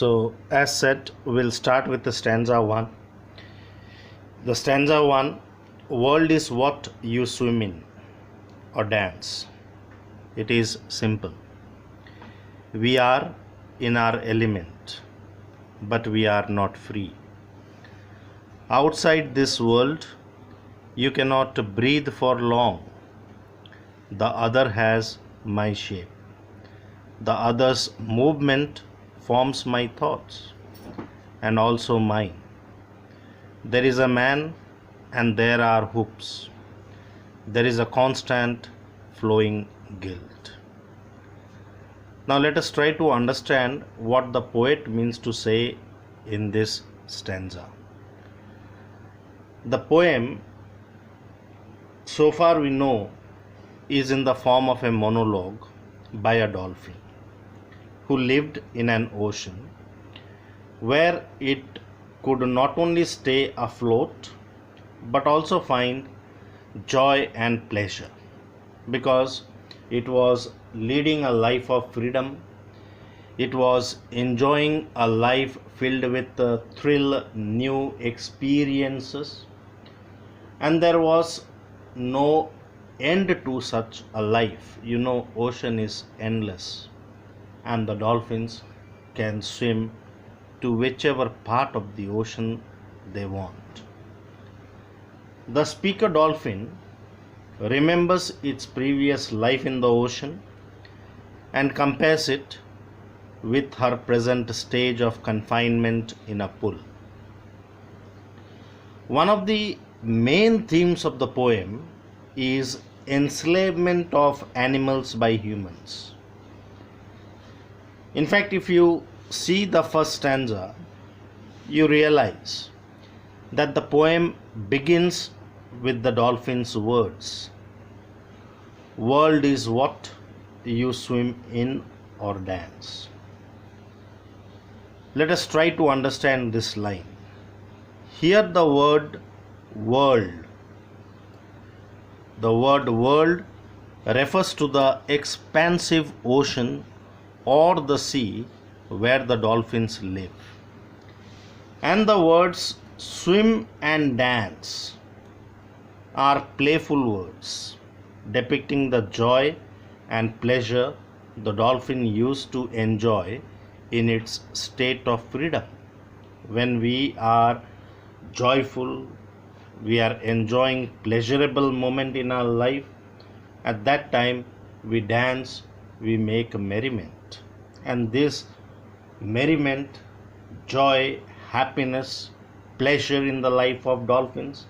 So, as said, we'll start with the stanza 1. The stanza 1, world is what you swim in or dance. It is simple. We are in our element, but we are not free. Outside this world, you cannot breathe for long. The other has my shape. The other's movement forms my thoughts and also mine. There is a man and there are hoops. There is a constant flowing guilt. Now let us try to understand what the poet means to say in this stanza. The poem, so far we know, is in the form of a monologue by a dolphin who lived in an ocean where it could not only stay afloat but also find joy and pleasure because it was leading a life of freedom. It was enjoying a life filled with thrill, new experiences, and there was no end to such a life. You know, ocean is endless and the dolphins can swim to whichever part of the ocean they want. The speaker dolphin remembers its previous life in the ocean and compares it with her present stage of confinement in a pool. One of the main themes of the poem is enslavement of animals by humans. In fact, if you see the first stanza, you realize that the poem begins with the dolphin's words. World is what you swim in or dance. Let us try to understand this line. Here the word world. The word world refers to the expansive ocean or the sea where the dolphins live. And the words swim and dance are playful words depicting the joy and pleasure the dolphin used to enjoy in its state of freedom. When we are joyful, we are enjoying pleasurable moment in our life. At that time we dance, we make merriment. And this merriment, joy, happiness, pleasure in the life of dolphins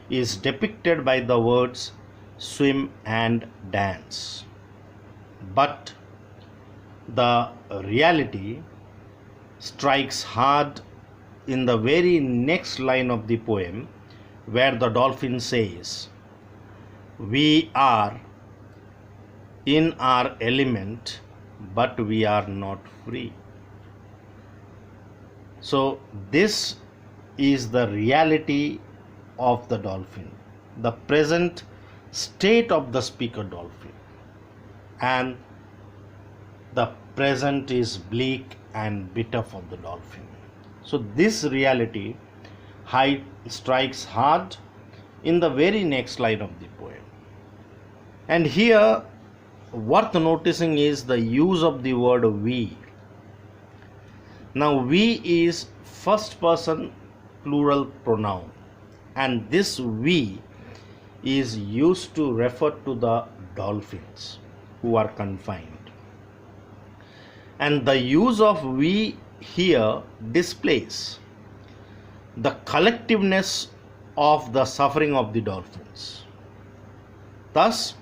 is depicted by the words swim and dance. But the reality strikes hard in the very next line of the poem, where the dolphin says, we are in our element, but we are not free. So this is the reality of the dolphin, the present state of the speaker dolphin, and the present is bleak and bitter for the dolphin. So this reality strikes hard in the very next line of the poem. And here worth noticing is the use of the word we. Now we is first person plural pronoun, and this we is used to refer to the dolphins who are confined. And the use of we here displays the collectiveness of the suffering of the dolphins. Thus,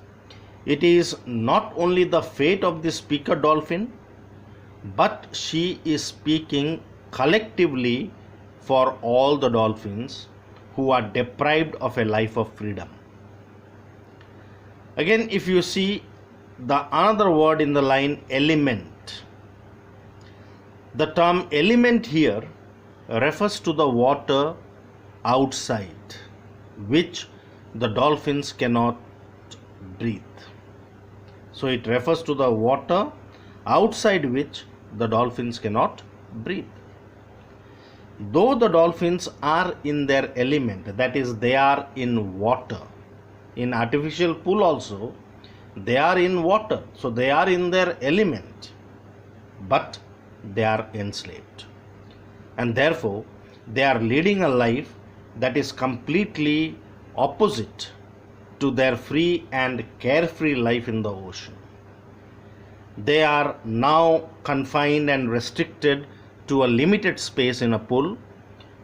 it is not only the fate of the speaker dolphin, but she is speaking collectively for all the dolphins who are deprived of a life of freedom. Again, if you see the another word in the line element, the term element here refers to the water outside which the dolphins cannot breathe. So it refers to the water outside which the dolphins cannot breathe. Though the dolphins are in their element, that is, they are in water, in artificial pool also, they are in water, so they are in their element, but they are enslaved. And therefore, they are leading a life that is completely opposite to their free and carefree life in the ocean. They are now confined and restricted to a limited space in a pool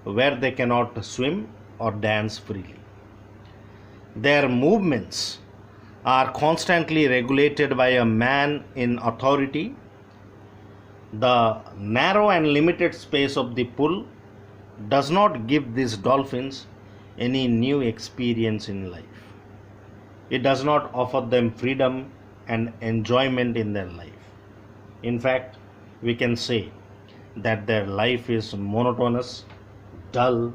where they cannot swim or dance freely. Their movements are constantly regulated by a man in authority. The narrow and limited space of the pool does not give these dolphins any new experience in life. It does not offer them freedom and enjoyment in their life. In fact, we can say that their life is monotonous, dull,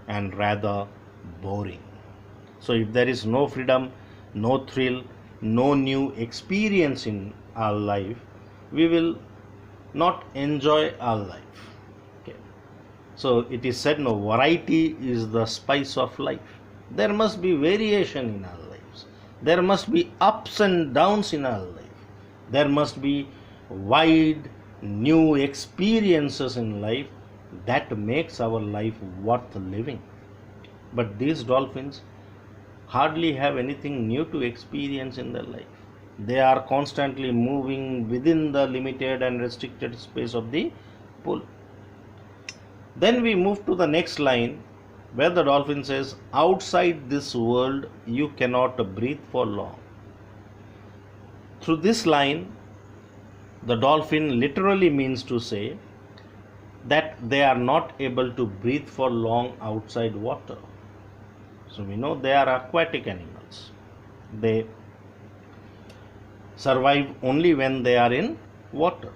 and rather boring. So, if there is no freedom, no thrill, no new experience in our life, we will not enjoy our life. Okay. So, it is said, no, variety is the spice of life. There must be variation in our lives. There must be ups and downs in our life. There must be wide, new experiences in life that makes our life worth living. But these dolphins hardly have anything new to experience in their life. They are constantly moving within the limited and restricted space of the pool. Then we move to the next line where the dolphin says, outside this world you cannot breathe for long. Through this line, the dolphin literally means to say that they are not able to breathe for long outside water. So we know they are aquatic animals. They survive only when they are in water.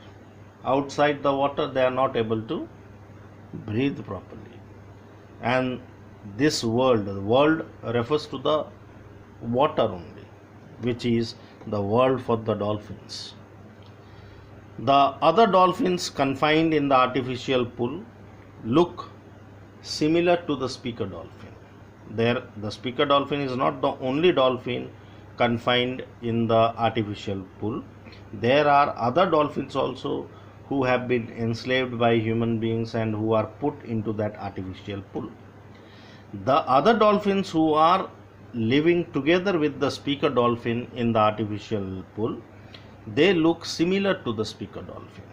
Outside the water, they are not able to breathe properly. And this world, the world refers to the water only, which is the world for the dolphins. The other dolphins confined in the artificial pool look similar to the speaker dolphin. There, the speaker dolphin is not the only dolphin confined in the artificial pool. There are other dolphins also who have been enslaved by human beings and who are put into that artificial pool. The other dolphins who are living together with the speaker dolphin in the artificial pool, they look similar to the speaker dolphin.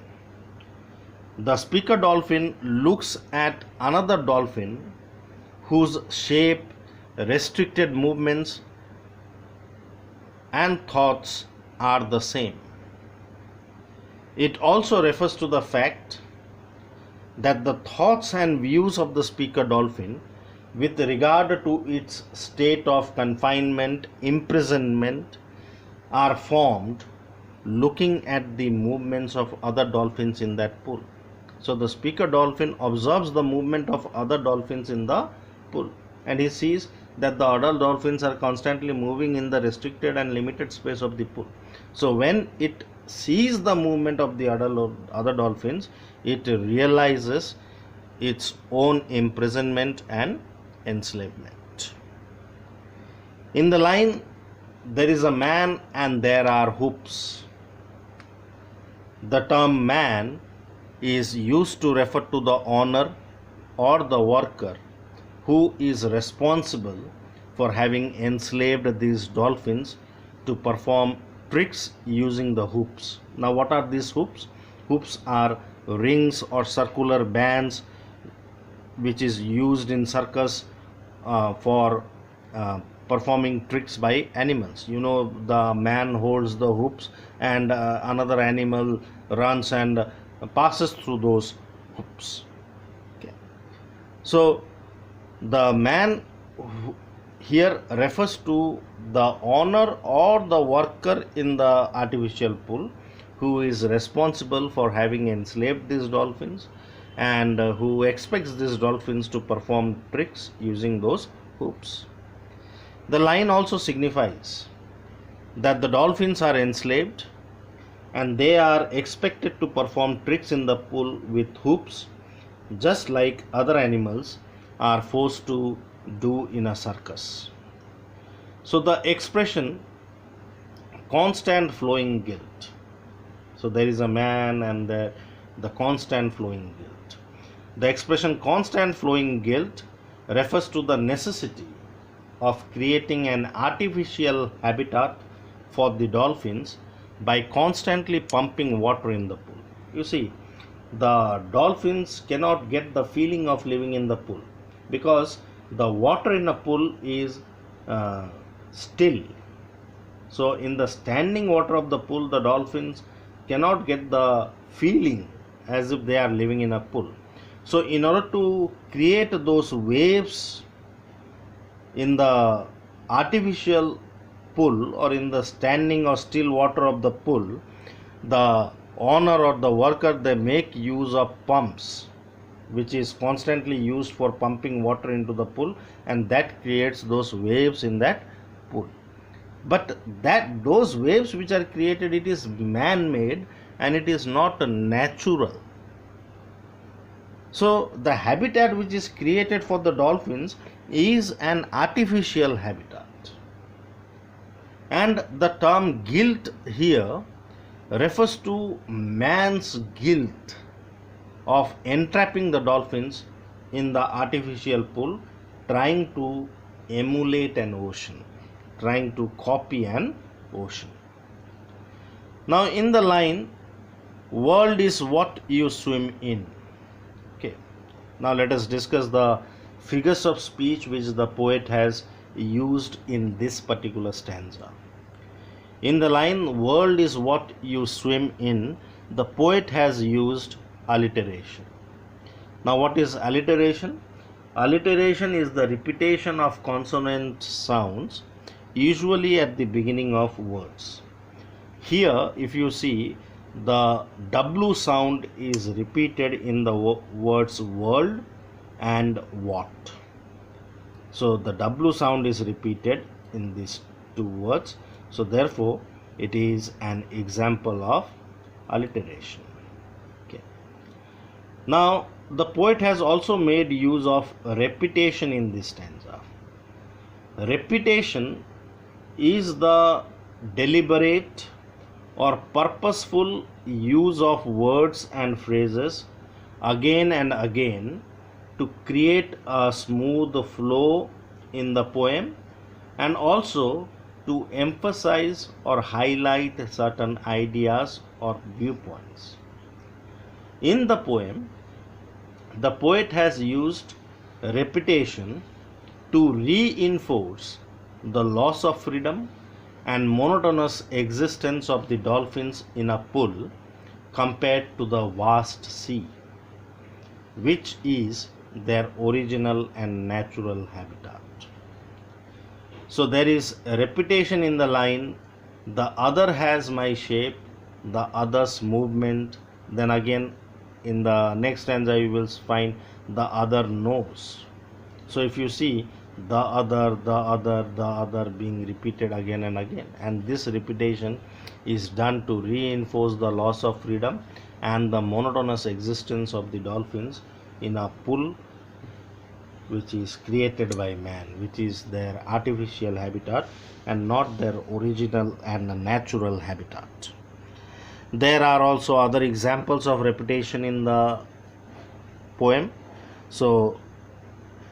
The speaker dolphin looks at another dolphin whose shape, restricted movements, and thoughts are the same. It also refers to the fact that the thoughts and views of the speaker dolphin with regard to its state of confinement, imprisonment, are formed looking at the movements of other dolphins in that pool. So the speaker dolphin observes the movement of other dolphins in the pool, and he sees that the adult dolphins are constantly moving in the restricted and limited space of the pool. So when it sees the movement of the other dolphins, it realizes its own imprisonment and enslavement. In the line, there is a man and there are hoops. The term man is used to refer to the owner or the worker who is responsible for having enslaved these dolphins to perform tricks using the hoops. Now, what are these hoops? Hoops are rings or circular bands which is used in circus for performing tricks by animals. You know, the man holds the hoops and another animal runs and passes through those hoops. Okay. So the man here refers to the owner or the worker in the artificial pool who is responsible for having enslaved these dolphins and who expects these dolphins to perform tricks using those hoops. The line also signifies that the dolphins are enslaved and they are expected to perform tricks in the pool with hoops, just like other animals are forced to do in a circus. So the expression constant flowing guilt. So there is a man and the constant flowing guilt. The expression constant flowing guilt refers to the necessity of creating an artificial habitat for the dolphins by constantly pumping water in the pool. You see, the dolphins cannot get the feeling of living in the pool because the water in a pool is still. So in the standing water of the pool, the dolphins cannot get the feeling as if they are living in a pool. So in order to create those waves in the artificial pool or in the standing or still water of the pool, the owner or the worker, they make use of pumps which is constantly used for pumping water into the pool, and that creates those waves in that pool. But that those waves which are created, it is man made and it is not natural. So the habitat which is created for the dolphins is an artificial habitat. And the term guilt here refers to man's guilt of entrapping the dolphins in the artificial pool, trying to emulate an ocean, trying to copy an ocean. Now in the line, world is what you swim in. Okay. Now let us discuss the figures of speech which the poet has used in this particular stanza. In the line, world is what you swim in, the poet has used alliteration. Now what is alliteration? Alliteration is the repetition of consonant sounds, usually at the beginning of words. Here, if you see, the W sound is repeated in the words world and what. So the W sound is repeated in these two words. So therefore, it is an example of alliteration. Okay. Now, the poet has also made use of repetition in this stanza. Repetition is the deliberate or purposeful use of words and phrases again and again to create a smooth flow in the poem, and also to emphasize or highlight certain ideas or viewpoints. In the poem, the poet has used repetition to reinforce the loss of freedom and monotonous existence of the dolphins in a pool compared to the vast sea, which is their original and natural habitat. So there is a repetition in the line, the other has my shape, the other's movement. Then again in the next stanza you will find the other knows. So if you see the other being repeated again and again, and this repetition is done to reinforce the loss of freedom and the monotonous existence of the dolphins in a pool which is created by man, which is their artificial habitat and not their original and natural habitat. There are also other examples of repetition in the poem, so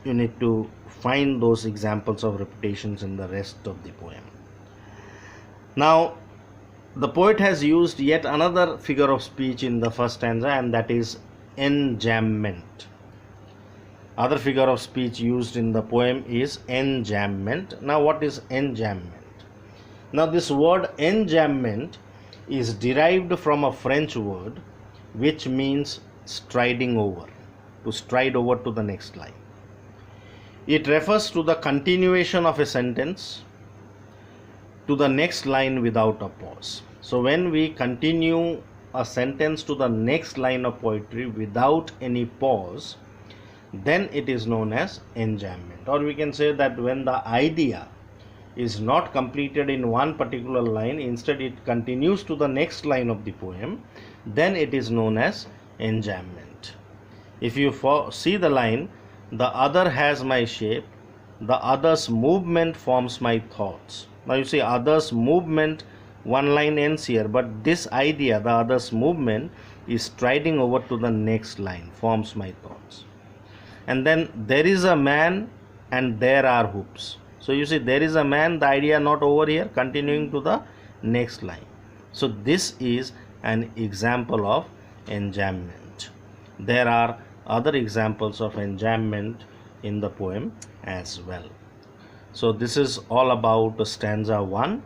you need to find those examples of repetitions in the rest of the poem. Now the poet has used yet another figure of speech in the first stanza, and that is enjambment. Other figure of speech used in the poem is enjambment. Now what is enjambment? Now this word enjambment is derived from a French word which means striding over, to stride over to the next line. It refers to the continuation of a sentence to the next line without a pause. So when we continue a sentence to the next line of poetry without any pause, then it is known as enjambment. Or we can say that when the idea is not completed in one particular line, instead it continues to the next line of the poem, then it is known as enjambment. If you see the line, the other has my shape, the other's movement forms my thoughts. Now you see other's movement, one line ends here, but this idea, the other's movement, is striding over to the next line, forms my thoughts. And then there is a man and there are hoops. So you see there is a man, the idea not over here, continuing to the next line. So this is an example of enjambment. There are other examples of enjambment in the poem as well. So this is all about stanza 1.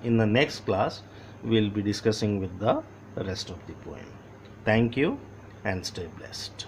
In the next class we will be discussing with the rest of the poem. Thank you and stay blessed.